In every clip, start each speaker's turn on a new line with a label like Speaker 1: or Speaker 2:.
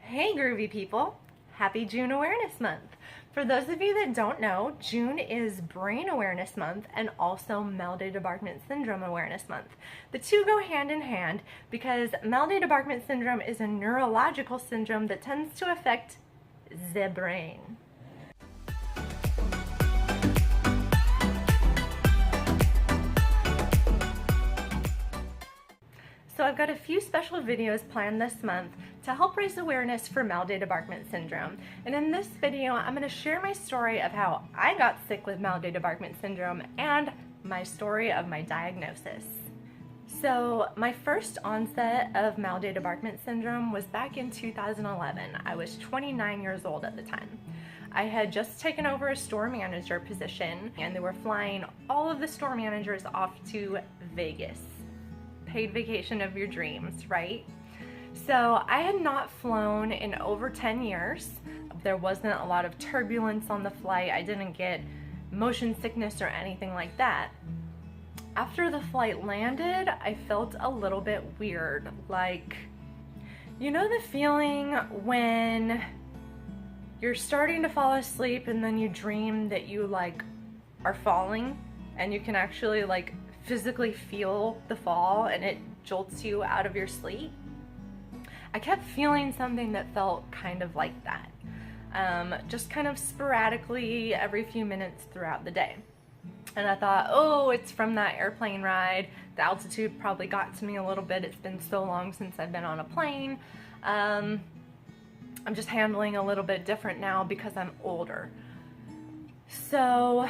Speaker 1: Hey groovy people, happy June Awareness Month. For those of you that don't know, June is Brain Awareness Month and also Mal de Debarquement Syndrome Awareness Month. The two go hand in hand because Mal de Debarquement Syndrome is a neurological syndrome that tends to affect the brain. So I've got a few special videos planned this month to help raise awareness for Mal de Debarquement Syndrome. And in this video, I'm going to share my story of how I got sick with Mal de Debarquement Syndrome and my story of my diagnosis. So my first onset of Mal de Debarquement Syndrome was back in 2011. I was 29 years old at the time. I had just taken over a store manager position and they were flying all of the store managers off to Vegas. Paid vacation of your dreams, right? So I had not flown in over 10 years. There wasn't a lot of turbulence on the flight. I didn't get motion sickness or anything like that. After the flight landed, I felt a little bit weird. Like, you know the feeling when you're starting to fall asleep and then you dream that you like are falling and you can actually like physically feel the fall and it jolts you out of your sleep? I kept feeling something that felt kind of like that, just kind of sporadically every few minutes throughout the day. And I thought, oh, it's from that airplane ride. The altitude probably got to me a little bit. It's been so long since I've been on a plane. I'm just handling a little bit different now because I'm older. So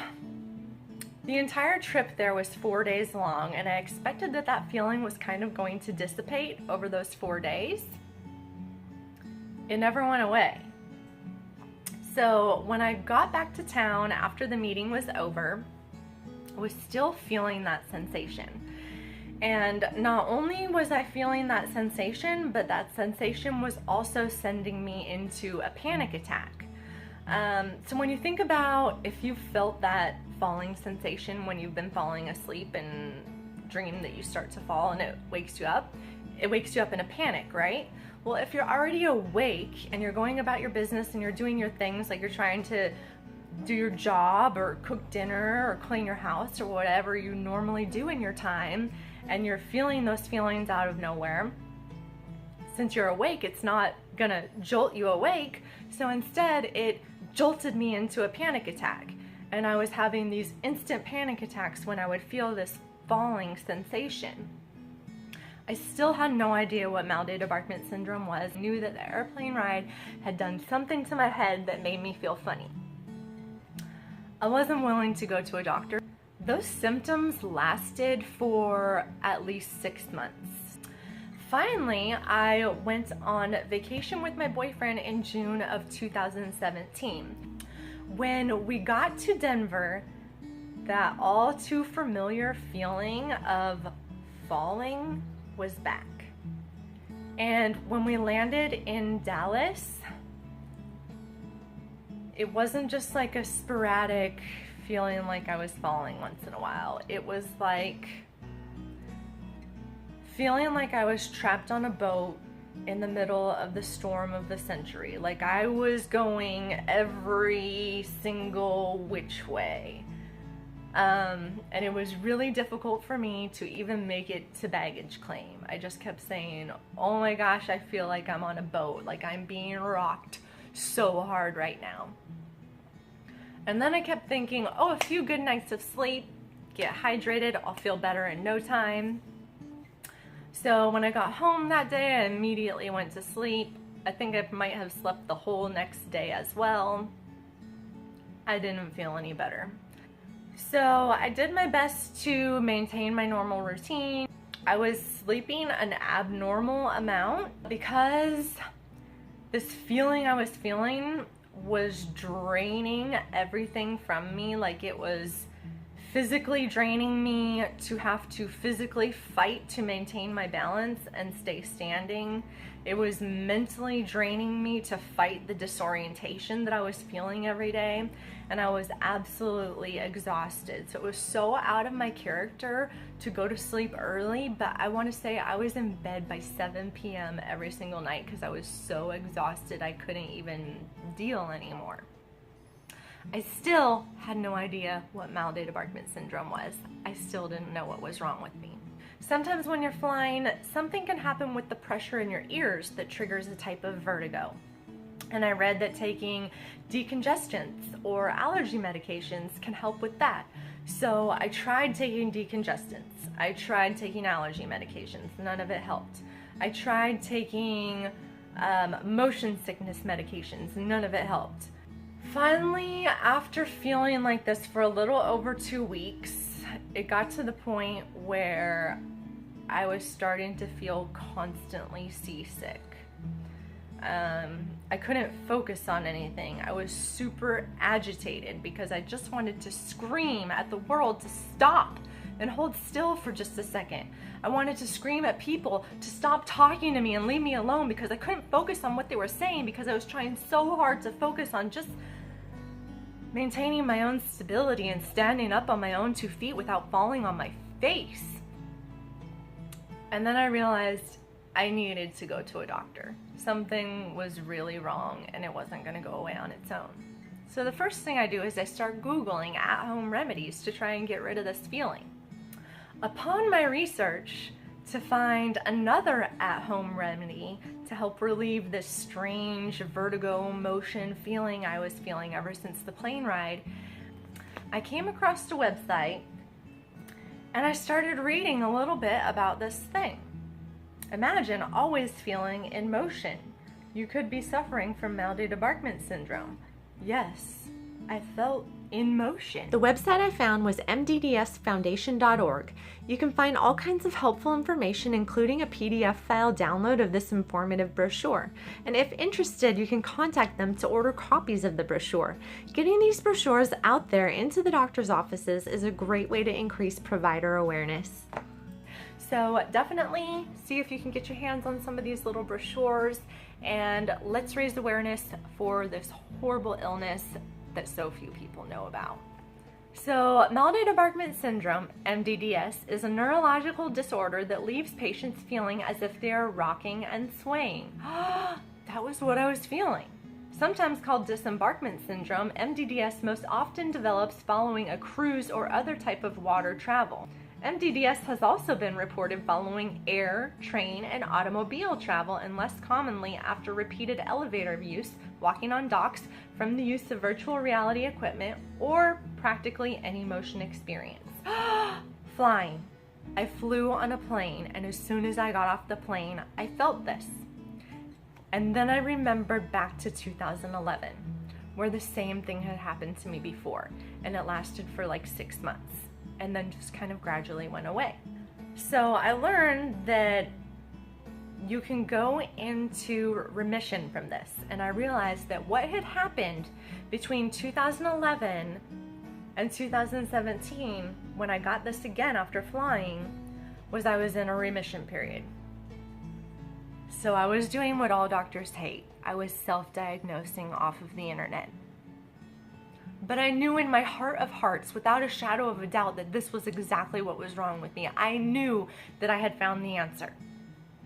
Speaker 1: the entire trip there was 4 days long, and I expected that that feeling was kind of going to dissipate over those 4 days. It never went away. So when I got back to town after the meeting was over, I was still feeling that sensation. And not only was I feeling that sensation, but that sensation was also sending me into a panic attack. So when you think about if you felt that falling sensation when you've been falling asleep and dream that you start to fall and it wakes you up in a panic, right? Well, if you're already awake and you're going about your business and you're doing your things, like you're trying to do your job or cook dinner or clean your house or whatever you normally do in your time, and you're feeling those feelings out of nowhere, since you're awake, it's not gonna jolt you awake, so instead it jolted me into a panic attack. And I was having these instant panic attacks when I would feel this falling sensation. I still had no idea what Mal de Debarquement Syndrome was. I knew that the airplane ride had done something to my head that made me feel funny. I wasn't willing to go to a doctor. Those symptoms lasted for at least 6 months. Finally, I went on vacation with my boyfriend in June of 2017. When we got to Denver, that all too familiar feeling of falling was back. And when we landed in Dallas, it wasn't just like a sporadic feeling like I was falling once in a while. It was like feeling like I was trapped on a boat in the middle of the storm of the century. Like I was going every single which way. And it was really difficult for me to even make it to baggage claim. I just kept saying, oh my gosh, I feel like I'm on a boat. Like I'm being rocked so hard right now. And then I kept thinking, oh, a few good nights of sleep, get hydrated, I'll feel better in no time. So when I got home that day, I immediately went to sleep. I think I might have slept the whole next day as well. I didn't feel any better. So I did my best to maintain my normal routine. I was sleeping an abnormal amount because this feeling I was feeling was draining everything from me. Like it was physically draining me to have to physically fight to maintain my balance and stay standing. It was mentally draining me to fight the disorientation that I was feeling every day, and I was absolutely exhausted. So it was so out of my character to go to sleep early, but I want to say I was in bed by 7 p.m. every single night because I was so exhausted I couldn't even deal anymore. I still had no idea what Mal de Debarquement Syndrome was. I still didn't know what was wrong with me. Sometimes when you're flying, something can happen with the pressure in your ears that triggers a type of vertigo. And I read that taking decongestants or allergy medications can help with that. So I tried taking decongestants. I tried taking allergy medications. None of it helped. I tried taking motion sickness medications. None of it helped. Finally, after feeling like this for a little over 2 weeks, it got to the point where I was starting to feel constantly seasick. I couldn't focus on anything. I was super agitated because I just wanted to scream at the world to stop and hold still for just a second. I wanted to scream at people to stop talking to me and leave me alone because I couldn't focus on what they were saying because I was trying so hard to focus on just maintaining my own stability and standing up on my own 2 feet without falling on my face. And then I realized I needed to go to a doctor. Something was really wrong and it wasn't going to go away on its own. So the first thing I do is I start Googling at-home remedies to try and get rid of this feeling. Upon my research to find another at-home remedy to help relieve this strange vertigo motion feeling I was feeling ever since the plane ride, I came across a website and I started reading a little bit about this thing. Imagine always feeling in motion. You could be suffering from Mal de Debarquement Syndrome. Yes, I felt in motion. The website I found was MdDSfoundation.org. You can find all kinds of helpful information, including a PDF file download of this informative brochure. And if interested, you can contact them to order copies of the brochure. Getting these brochures out there into the doctor's offices is a great way to increase provider awareness. So definitely see if you can get your hands on some of these little brochures, and let's raise awareness for this horrible illness that so few people know about. So Mal de Debarquement Syndrome, MdDS, is a neurological disorder that leaves patients feeling as if they are rocking and swaying. That was what I was feeling. Sometimes called disembarkment syndrome, MdDS most often develops following a cruise or other type of water travel. MdDS has also been reported following air, train, and automobile travel, and less commonly after repeated elevator use, walking on docks, from the use of virtual reality equipment, or practically any motion experience. Flying. I flew on a plane, and as soon as I got off the plane, I felt this. And then I remembered back to 2011, where the same thing had happened to me before, and it lasted for like 6 months. And then just kind of gradually went away. So I learned that you can go into remission from this. And I realized that what had happened between 2011 and 2017, when I got this again after flying, was I was in a remission period. So I was doing what all doctors hate. I was self-diagnosing off of the internet. But I knew in my heart of hearts, without a shadow of a doubt, that this was exactly what was wrong with me. I knew that I had found the answer.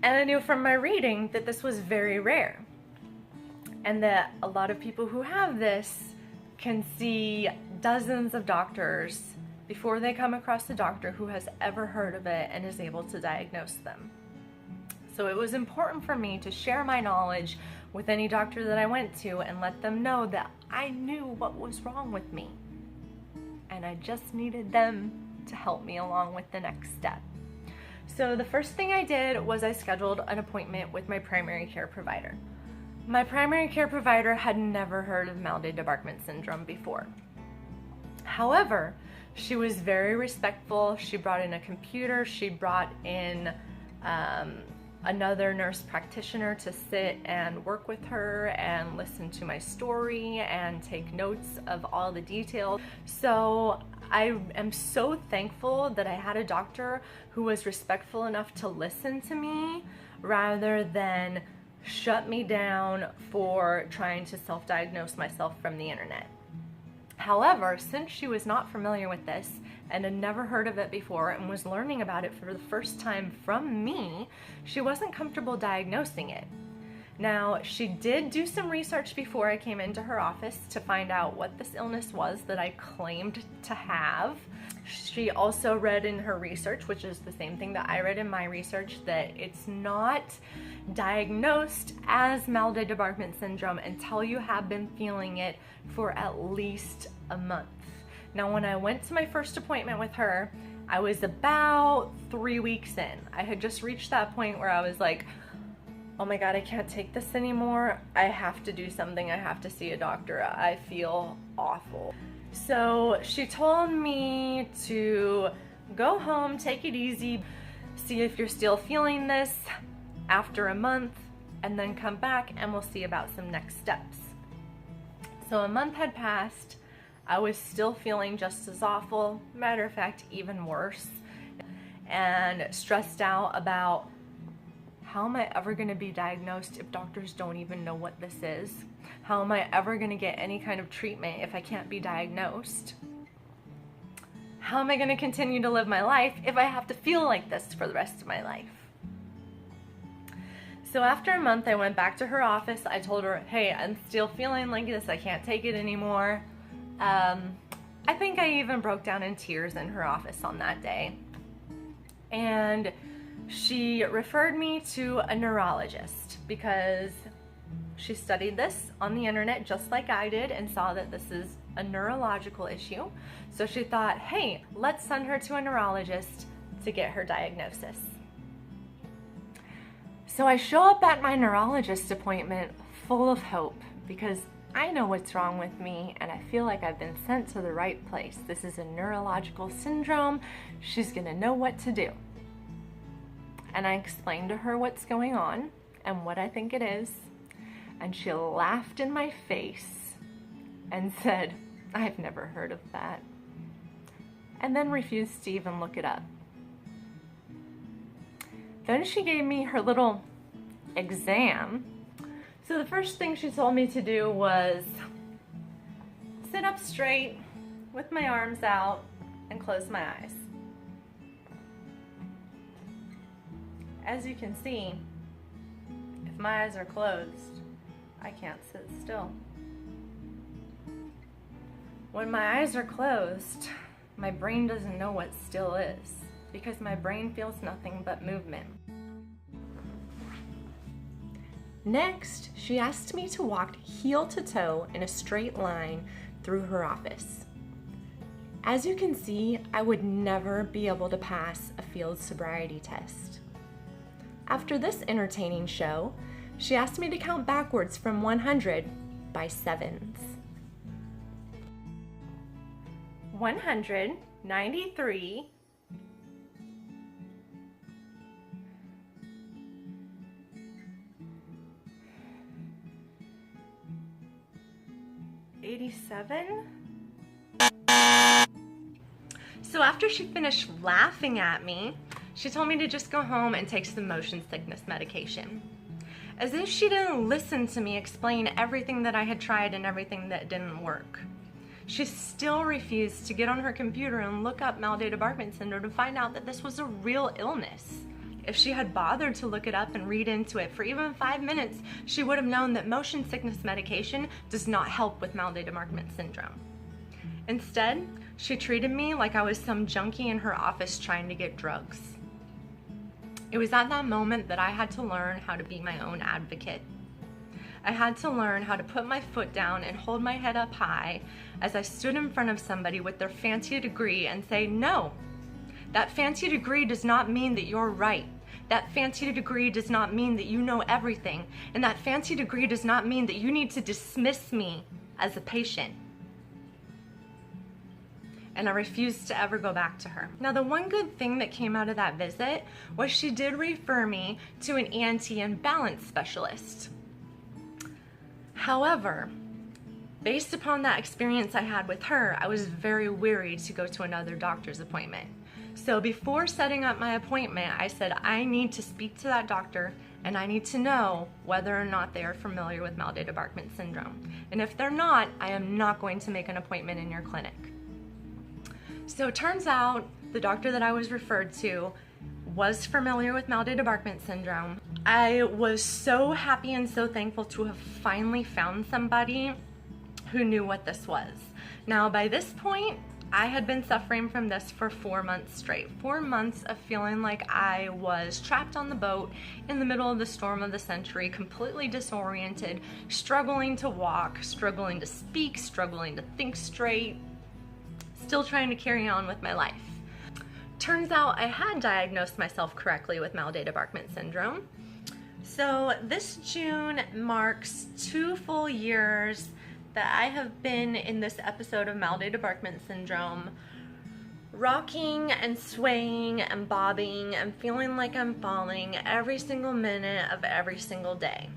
Speaker 1: And I knew from my reading that this was very rare. And that a lot of people who have this can see dozens of doctors before they come across a doctor who has ever heard of it and is able to diagnose them. So it was important for me to share my knowledge with any doctor that I went to and let them know that I knew what was wrong with me. And I just needed them to help me along with the next step. So the first thing I did was I scheduled an appointment with my primary care provider. My primary care provider had never heard of Mal de Debarquement Syndrome before. However, she was very respectful. She brought in a computer. She brought in another nurse practitioner to sit and work with her and listen to my story and take notes of all the details. So I am so thankful that I had a doctor who was respectful enough to listen to me rather than shut me down for trying to self-diagnose myself from the internet. However, since she was not familiar with this and had never heard of it before and was learning about it for the first time from me, she wasn't comfortable diagnosing it. Now, she did do some research before I came into her office to find out what this illness was that I claimed to have. She also read in her research, which is the same thing that I read in my research, that it's not diagnosed as Mal de Debarquement Syndrome until you have been feeling it for at least a month. Now, when I went to my first appointment with her, I was about 3 weeks in. I had just reached that point where I was like, oh my God, I can't take this anymore. I have to do something. I have to see a doctor. I feel awful. So she told me to go home, take it easy, see if you're still feeling this after a month, and then come back and we'll see about some next steps. So a month had passed. I was still feeling just as awful, matter of fact, even worse, and stressed out about how am I ever going to be diagnosed if doctors don't even know what this is? How am I ever going to get any kind of treatment if I can't be diagnosed? How am I going to continue to live my life if I have to feel like this for the rest of my life? So after a month, I went back to her office. I told her, hey, I'm still feeling like this. I can't take it anymore. I think I even broke down in tears in her office on that day. And she referred me to a neurologist because she studied this on the internet just like I did and saw that this is a neurological issue. So she thought, hey, let's send her to a neurologist to get her diagnosis. So I show up at my neurologist appointment full of hope because I know what's wrong with me and I feel like I've been sent to the right place. This is a neurological syndrome. She's gonna know what to do. And I explained to her what's going on and what I think it is. And she laughed in my face and said, I've never heard of that. And then refused to even look it up. Then she gave me her little exam. So the first thing she told me to do was sit up straight with my arms out and close my eyes. As you can see, if my eyes are closed, I can't sit still. When my eyes are closed, my brain doesn't know what still is because my brain feels nothing but movement. Next, she asked me to walk heel to toe in a straight line through her office. As you can see, I would never be able to pass a field sobriety test. After this entertaining show, she asked me to count backwards from 100 by sevens. 193, 87. So after she finished laughing at me, she told me to just go home and take some motion sickness medication. As if she didn't listen to me explain everything that I had tried and everything that didn't work. She still refused to get on her computer and look up Mal de Debarquement Syndrome to find out that this was a real illness. If she had bothered to look it up and read into it for even 5 minutes, she would have known that motion sickness medication does not help with Mal de Debarquement Syndrome. Instead, she treated me like I was some junkie in her office trying to get drugs. It was at that moment that I had to learn how to be my own advocate. I had to learn how to put my foot down and hold my head up high as I stood in front of somebody with their fancy degree and say, no, that fancy degree does not mean that you're right. That fancy degree does not mean that you know everything. And that fancy degree does not mean that you need to dismiss me as a patient. And I refused to ever go back to her. Now, the one good thing that came out of that visit was she did refer me to an ENT and balance specialist. However, Based upon that experience I had with her, I was very weary to go to another doctor's appointment. So before setting up my appointment, I said I need to speak to that doctor and I need to know whether or not they are familiar with Mal de Debarquement Syndrome. And if they're not, I am not going to make an appointment in your clinic. So it turns out the doctor that I was referred to was familiar with Mal de Debarquement Syndrome. I was so happy and so thankful to have finally found somebody who knew what this was. Now, by this point, I had been suffering from this for 4 months straight. 4 months of feeling like I was trapped on the boat in the middle of the storm of the century, completely disoriented, struggling to walk, struggling to speak, struggling to think straight, still trying to carry on with my life. Turns out I had diagnosed myself correctly with Mal de Debarquement Syndrome. So this June marks 2 full years that I have been in this episode of Mal de Debarquement Syndrome, rocking and swaying and bobbing and feeling like I'm falling every single minute of every single day.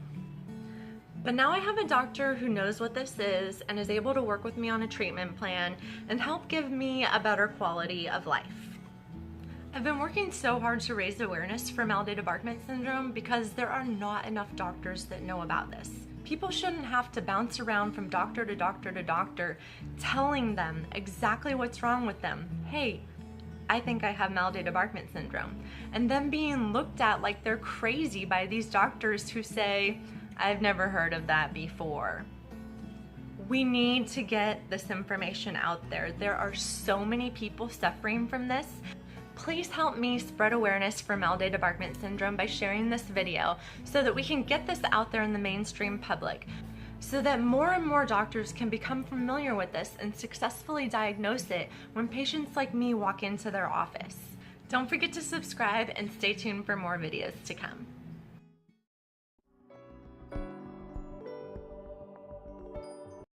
Speaker 1: But now I have a doctor who knows what this is and is able to work with me on a treatment plan and help give me a better quality of life. I've been working so hard to raise awareness for Mal de Debarquement Syndrome because there are not enough doctors that know about this. People shouldn't have to bounce around from doctor to doctor to doctor telling them exactly what's wrong with them. Hey, I think I have Mal de Debarquement Syndrome. And then being looked at like they're crazy by these doctors who say, I've never heard of that before. We need to get this information out there. There are so many people suffering from this. Please help me spread awareness for Mal de Debarquement Syndrome by sharing this video so that we can get this out there in the mainstream public, so that more and more doctors can become familiar with this and successfully diagnose it when patients like me walk into their office. Don't forget to subscribe and stay tuned for more videos to come.